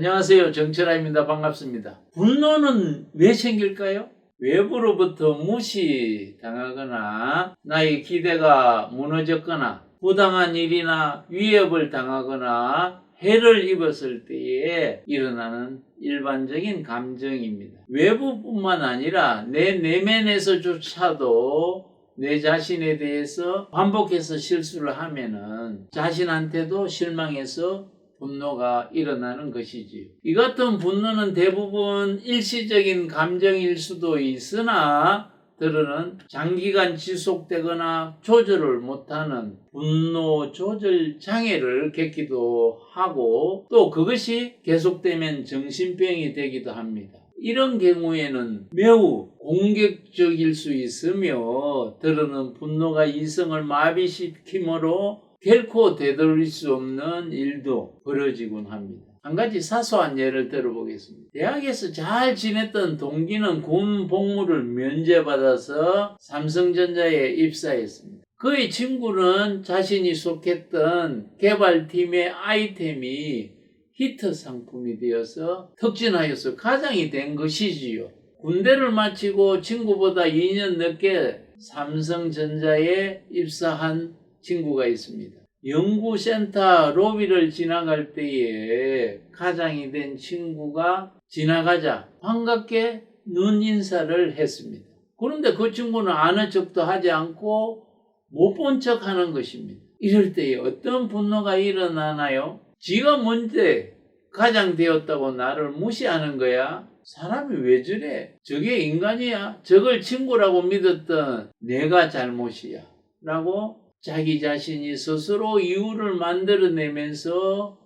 안녕하세요. 정철아입니다. 반갑습니다. 분노는 왜 생길까요? 외부로부터 무시당하거나 나의 기대가 무너졌거나 부당한 일이나 위협을 당하거나 해를 입었을 때에 일어나는 일반적인 감정입니다. 외부뿐만 아니라 내 내면에서조차도 내 자신에 대해서 반복해서 실수를 하면은 자신한테도 실망해서 분노가 일어나는 것이지요. 이 같은 분노는 대부분 일시적인 감정일 수도 있으나 때로는 장기간 지속되거나 조절을 못하는 분노 조절 장애를 겪기도 하고 또 그것이 계속되면 정신병이 되기도 합니다. 이런 경우에는 매우 공격적일 수 있으며 때로는 분노가 이성을 마비시키므로 결코 되돌릴 수 없는 일도 벌어지곤 합니다. 한 가지 사소한 예를 들어보겠습니다. 대학에서 잘 지냈던 동기는 군 복무를 면제받아서 삼성전자에 입사했습니다. 그의 친구는 자신이 속했던 개발팀의 아이템이 히트 상품이 되어서 특진하여서 가장이 된 것이지요. 군대를 마치고 친구보다 2년 늦게 삼성전자에 입사한 친구가 있습니다. 연구센터 로비를 지나갈 때에 가장이 된 친구가 지나가자 반갑게 눈 인사를 했습니다. 그런데 그 친구는 아는 척도 하지 않고 못 본 척 하는 것입니다. 이럴 때에 어떤 분노가 일어나나요? 지가 뭔데 가장 되었다고 나를 무시하는 거야? 사람이 왜 저래? 저게 인간이야? 저걸 친구라고 믿었던 내가 잘못이야 라고 자기 자신이 스스로 이유를 만들어내면서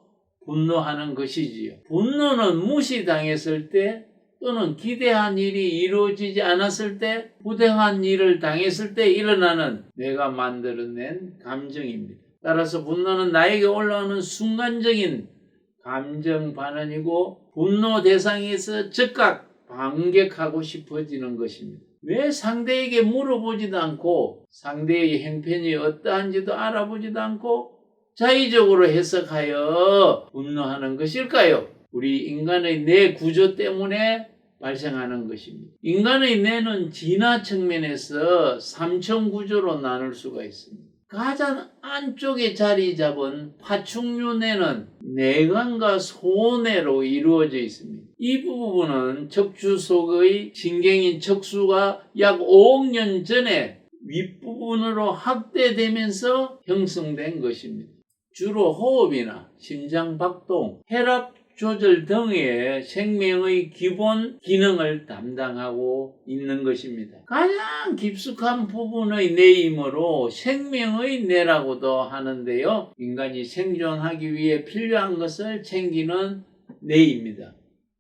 분노하는 것이지요. 분노는 무시당했을 때 또는 기대한 일이 이루어지지 않았을 때 부당한 일을 당했을 때 일어나는 내가 만들어낸 감정입니다. 따라서 분노는 나에게 올라오는 순간적인 감정 반응이고 분노 대상에서 즉각 반격하고 싶어지는 것입니다. 왜 상대에게 물어보지도 않고 상대의 행편이 어떠한지도 알아보지도 않고 자의적으로 해석하여 분노하는 것일까요? 우리 인간의 뇌 구조 때문에 발생하는 것입니다. 인간의 뇌는 진화 측면에서 3층 구조로 나눌 수가 있습니다. 가장 안쪽에 자리 잡은 파충류 뇌는 뇌관과 소뇌로 이루어져 있습니다. 이 부분은 척추 속의 신경인 척수가 약 5억 년 전에 윗부분으로 확대되면서 형성된 것입니다. 주로 호흡이나 심장 박동, 혈압 조절 등의 생명의 기본 기능을 담당하고 있는 것입니다. 가장 깊숙한 부분의 뇌이므로 생명의 뇌라고도 하는데요. 인간이 생존하기 위해 필요한 것을 챙기는 뇌입니다.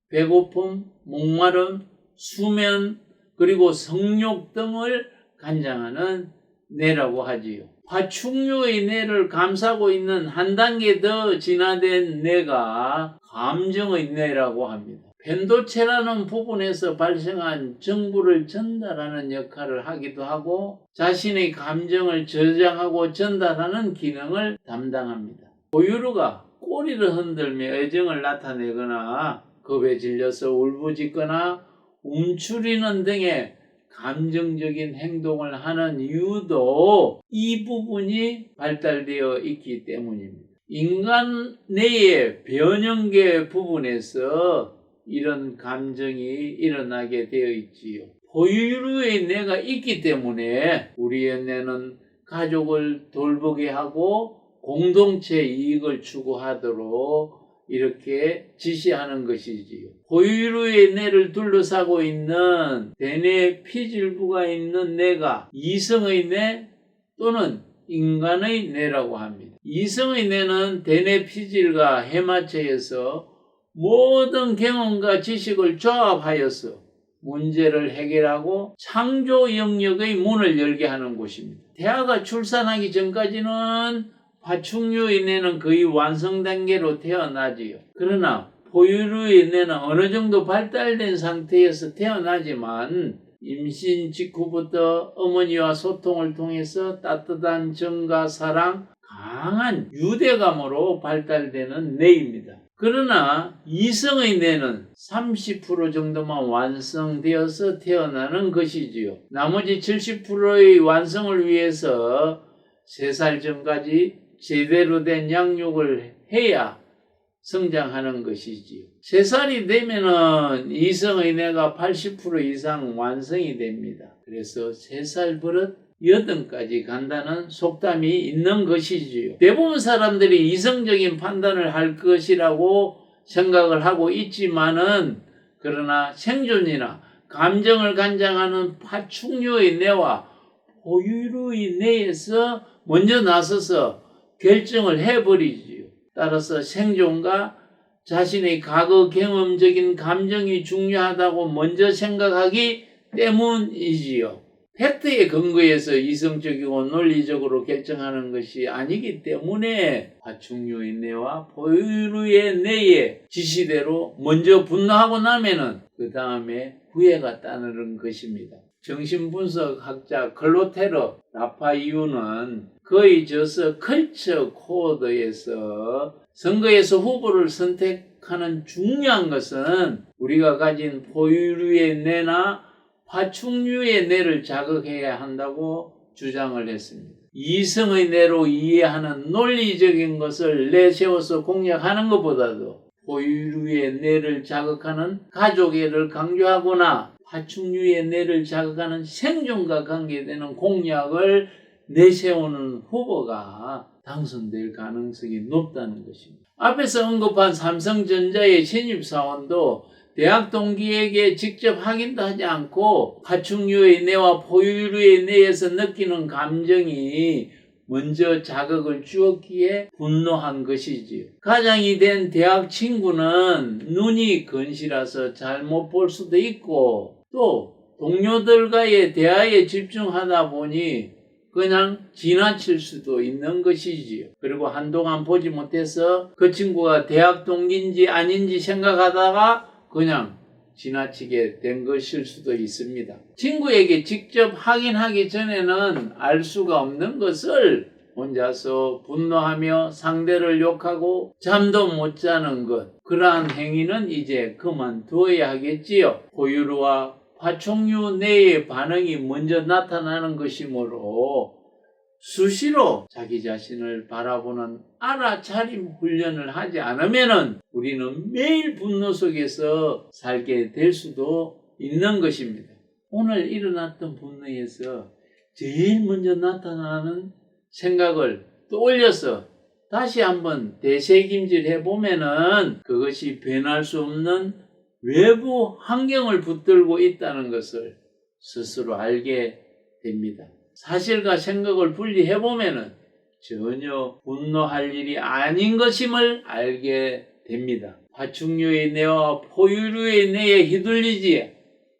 배고픔, 목마름, 수면, 그리고 성욕 등을 관장하는 뇌라고 하지요. 파충류의 뇌를 감싸고 있는 한 단계 더 진화된 뇌가 감정의 뇌라고 합니다. 펜도체라는 부분에서 발생한 정보를 전달하는 역할을 하기도 하고 자신의 감정을 저장하고 전달하는 기능을 담당합니다. 포유류가 꼬리를 흔들며 애정을 나타내거나 겁에 질려서 울부짖거나 움츠리는 등의 감정적인 행동을 하는 이유도 이 부분이 발달되어 있기 때문입니다. 인간 내의 변형계 부분에서 이런 감정이 일어나게 되어 있지요. 포유류의 뇌가 있기 때문에 우리의 뇌는 가족을 돌보게 하고 공동체 이익을 추구하도록 이렇게 지시하는 것이지요. 포유류의 뇌를 둘러싸고 있는 대뇌 피질부가 있는 뇌가 이성의 뇌 또는 인간의 뇌라고 합니다. 이성의 뇌는 대뇌 피질과 해마체에서 모든 경험과 지식을 조합하여서 문제를 해결하고 창조 영역의 문을 열게 하는 곳입니다. 태아가 출산하기 전까지는 파충류의 뇌는 거의 완성 단계로 태어나지요. 그러나 포유류의 뇌는 어느 정도 발달된 상태에서 태어나지만 임신 직후부터 어머니와 소통을 통해서 따뜻한 정과 사랑, 강한 유대감으로 발달되는 뇌입니다. 그러나 이성의 뇌는 30% 정도만 완성되어서 태어나는 것이지요. 나머지 70%의 완성을 위해서 3살 전까지 제대로 된 양육을 해야 성장하는 것이지요. 3살이 되면은 이성의 뇌가 80% 이상 완성이 됩니다. 그래서 3살 버릇 8까지 간다는 속담이 있는 것이지요. 대부분 사람들이 이성적인 판단을 할 것이라고 생각을 하고 있지만은 그러나 생존이나 감정을 관장하는 파충류의 뇌와 포유류의 뇌에서 먼저 나서서 결정을 해버리지요. 따라서 생존과 자신의 과거 경험적인 감정이 중요하다고 먼저 생각하기 때문이지요. 팩트에 근거해서 이성적이고 논리적으로 결정하는 것이 아니기 때문에 파충류의 뇌와 포유류의 뇌의 지시대로 먼저 분노하고 나면은 그 다음에 후회가 따르는 것입니다. 정신분석학자 클로테르 라파이유는 그의 저서 컬처 코드에서 선거에서 후보를 선택하는 중요한 것은 우리가 가진 포유류의 뇌나 파충류의 뇌를 자극해야 한다고 주장을 했습니다. 이성의 뇌로 이해하는 논리적인 것을 내세워서 공략하는 것보다도 포유류의 뇌를 자극하는 가족애를 강조하거나 파충류의 뇌를 자극하는 생존과 관계되는 공약을 내세우는 후보가 당선될 가능성이 높다는 것입니다. 앞에서 언급한 삼성전자의 신입사원도 대학 동기에게 직접 확인도 하지 않고 파충류의 뇌와 포유류의 뇌에서 느끼는 감정이 먼저 자극을 주었기에 분노한 것이지요. 가장이 된 대학 친구는 눈이 건시라서 잘못 볼 수도 있고 또 동료들과의 대화에 집중하다 보니 그냥 지나칠 수도 있는 것이지요. 그리고 한동안 보지 못해서 그 친구가 대학 동기인지 아닌지 생각하다가 그냥 지나치게 된 것일 수도 있습니다. 친구에게 직접 확인하기 전에는 알 수가 없는 것을 혼자서 분노하며 상대를 욕하고 잠도 못 자는 것, 그러한 행위는 이제 그만두어야 하겠지요. 포유류와 파충류 내의 반응이 먼저 나타나는 것이므로 수시로 자기 자신을 바라보는 알아차림 훈련을 하지 않으면 우리는 매일 분노 속에서 살게 될 수도 있는 것입니다. 오늘 일어났던 분노에서 제일 먼저 나타나는 생각을 떠올려서 다시 한번 되새김질 해보면은 그것이 변할 수 없는 외부 환경을 붙들고 있다는 것을 스스로 알게 됩니다. 사실과 생각을 분리해보면은 전혀 분노할 일이 아닌 것임을 알게 됩니다. 파충류의 뇌와 포유류의 뇌에 휘둘리지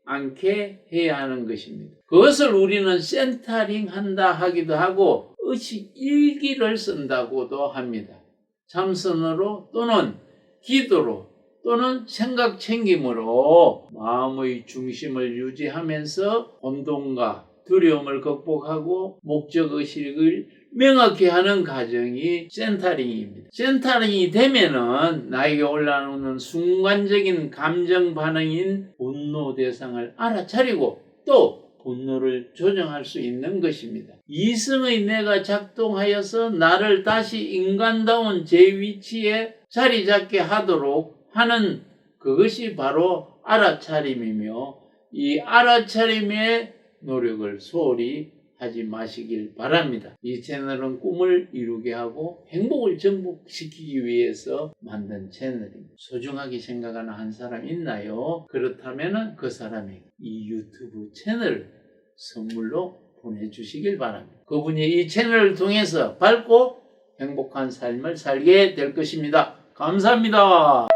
않게 해야 하는 것입니다. 그것을 우리는 센터링 한다 하기도 하고 의식 일기를 쓴다고도 합니다. 참선으로 또는 기도로 또는 생각 챙김으로 마음의 중심을 유지하면서 혼돈과 두려움을 극복하고 목적의식을 명확히 하는 과정이 센터링입니다. 센터링이 되면은 나에게 올라오는 순간적인 감정 반응인 분노 대상을 알아차리고 또 분노를 조정할 수 있는 것입니다. 이성의 뇌가 작동하여서 나를 다시 인간다운 제 위치에 자리 잡게 하도록 하는 그것이 바로 알아차림이며 이 알아차림의 노력을 소홀히 하지 마시길 바랍니다. 이 채널은 꿈을 이루게 하고 행복을 정복시키기 위해서 만든 채널입니다. 소중하게 생각하는 한 사람 있나요? 그렇다면 그 사람이 이 유튜브 채널을 선물로 보내주시길 바랍니다. 그분이 이 채널을 통해서 밝고 행복한 삶을 살게 될 것입니다. 감사합니다.